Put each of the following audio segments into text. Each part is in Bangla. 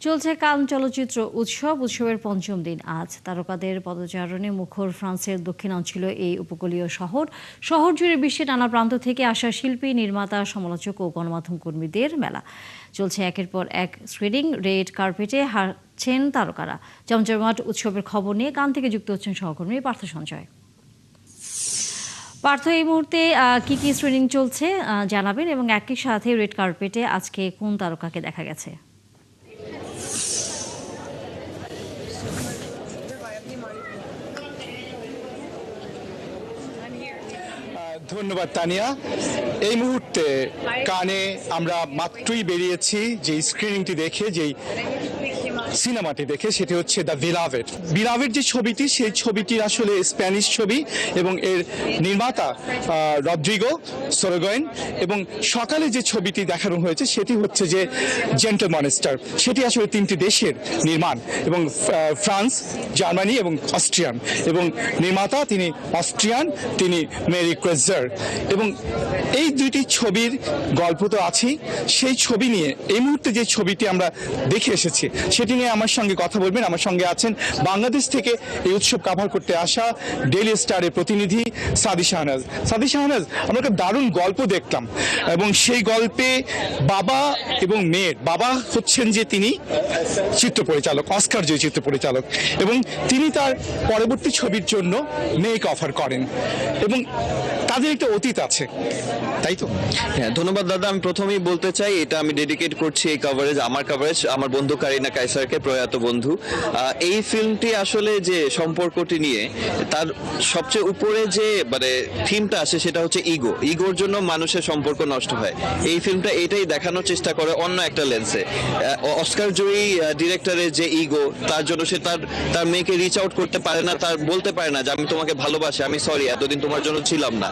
চলছে কান চলচ্চিত্র উৎসবের পঞ্চম দিন আজ। তারকাদের পদচারণে মুখর ফ্রান্সের দক্ষিণাঞ্চল এই উপকূলীয় শহর জুড়ে বিশ্বের নানা প্রান্ত থেকে আসা শিল্পী, নির্মাতা, সমালোচক ও গণমাধ্যম কর্মীদের মেলা। চলছে একের পর এক স্ক্রিনিং, রেড কার্পেটে হাঁটছেন তারকারা। জমজমাট উৎসবের খবর নিয়ে কান থেকে যুক্ত হচ্ছেন সহকর্মী পার্থ সঞ্জয়। পার্থ, এই মুহূর্তে কি কি স্ক্রিনিং চলছে জানাবেন, এবং একই সাথে রেড কার্পেটে আজকে কোন তারকাকে দেখা গেছে? ধন্যবাদ তানিয়া। এই মুহূর্তে কানে আমরা মাত্রই বেরিয়েছি যে স্ক্রিনিংটি দেখে, যেই সিনেমাটি দেখে, সেটি হচ্ছে দ্য বিলাভেড যে ছবিটি, সেই ছবিটির আসলে স্প্যানিশ ছবি এবং এর নির্মাতা রদ্রিগো সোরগোয়েন। এবং সকালে যে ছবিটি দেখানো হয়েছে সেটি হচ্ছে যে জেন্টলম্যানস্টার, সেটি আসলে তিনটি দেশের নির্মাণ, এবং ফ্রান্স, জার্মানি এবং অস্ট্রিয়ান, এবং নির্মাতা তিনি অস্ট্রিয়ান, তিনি মেরি ক্রেজার। এবং এই দুইটি ছবির গল্প তো আছেই, সেই ছবি নিয়ে এই মুহূর্তে যে ছবিটি আমরা দেখে এসেছি সেটি নিয়ে আমার সঙ্গে কথা বলবেন। আমার সঙ্গে আছেন বাংলাদেশ থেকে এই উৎসব কভার করতে আসা ডেইলি স্টারের প্রতিনিধি সাদি শাহনাজ। আমরা একটা দারুণ গল্প দেখলাম, এবং সেই গল্পে বাবা এবং মেয়ের বাবা হচ্ছেন যে তিনি চিত্র পরিচালক, অস্কার জয়ী চিত্র পরিচালক, এবং তিনি তার পরবর্তী ছবির জন্য মেয়েকে অফার করেন, এবং তাদের একটা অতীত আছে, তাই তো? হ্যাঁ, ধন্যবাদ দাদা। আমি প্রথমেই বলতে চাই, এটা আমি ডেডিকেট করছি এই কভারেজ, আমার বন্ধু কারিনা কায়সারকে, প্রয়াত বন্ধু। এই ফিল্মটি আসলে যে সম্পর্কটি নিয়ে, তার সবচেয়ে উপরে যে মানে থিমটা আসে সেটা হচ্ছে ইগোর জন্য মানুষের সম্পর্ক নষ্ট হয়। এই ফিল্মটা এটাই দেখানোর চেষ্টা করে অন্য একটা লেন্সে। অস্কার জয়ী ডিরেক্টরের যে ইগো, তার জন্য সে তার মেয়েকে রিচ আউট করতে পারে না, তার বলতে পারে না যে আমি তোমাকে ভালোবাসি, আমি সরি এতদিন তোমার জন্য ছিলাম না।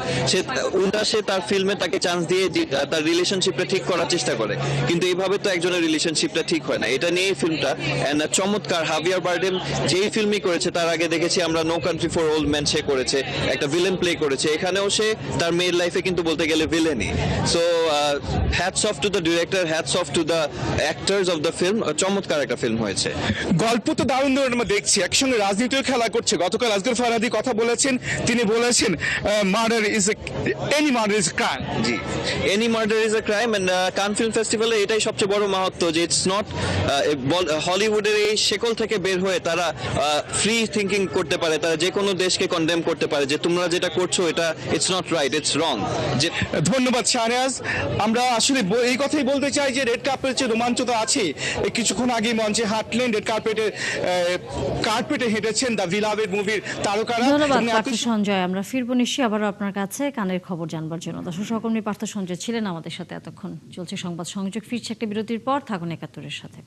সে তার ফিল্মে তাকে চান্স দিয়ে তার রিলেশনশিপটা ঠিক করার চেষ্টা করে, কিন্তু এইভাবে তো একজনের রিলেশনশিপটা ঠিক হয় না। এটা নিয়ে ফিল্মটা চমৎকার। হাভিয়ার বারডেম যেই ফিল্মই করেছে, তার আগে দেখেছি আমরা no country for old man, সে করেছে একটা ভিলেন প্লে করেছে, এখানেও সে তার মেয়ের লাইফে কিন্তু বলতে গেলে ভিলেনই। So hats off to the director, hats off to the actors of the film. চমৎকার একটা ফিল্ম হয়েছে। গল্প তো দারুণ দারুণ আমরা দেখছি, একসঙ্গে রাজনীতিও খেলা করছে। গতকাল আসগর ফারহাদি কথা বলেছেন, তিনি বলেছেন murder is any murder is crime. জি, any murder is a crime. And Cannes film ফেস্টিভ্যালে এটাই সবচেয়ে বড় মাহাত্ম্য, যে ইটস নট হলিউডের এই শেকল থেকে বের হয়ে তারা ফ্রি থিঙ্কিং করতে পারে, তারা যে কোনো দেশকে কন্ডেম করতে পারে যে তোমরা যেটা করছো এটা it's not right, it's wrong. যে ধন্যবাদ শাহনাজ। আমরা আসলে এই কথাই বলতে চাই যে রেড কার্পেট যে রোমাঞ্চ তো আছে, কিছুক্ষণ আগে মঞ্চে হাঁটলেন, রেড কার্পেটে হেঁটেছেন দ্য বিলাভেড মুভির তারকারা। ধন্যবাদ পার্থ সঞ্জয়। আমরা ফিরবো নিশ্চয়ই আবারও আপনার কাছে কানের খবর জানবার জন্য। দর্শক সহকর্মী পার্থ সঞ্জয় ছিলেন আমাদের সাথে এতক্ষণ। চলছে সংবাদ সংযোগ, ফিরছে একটা বিরতির পর। থাকুন ৭১-এর সাথে।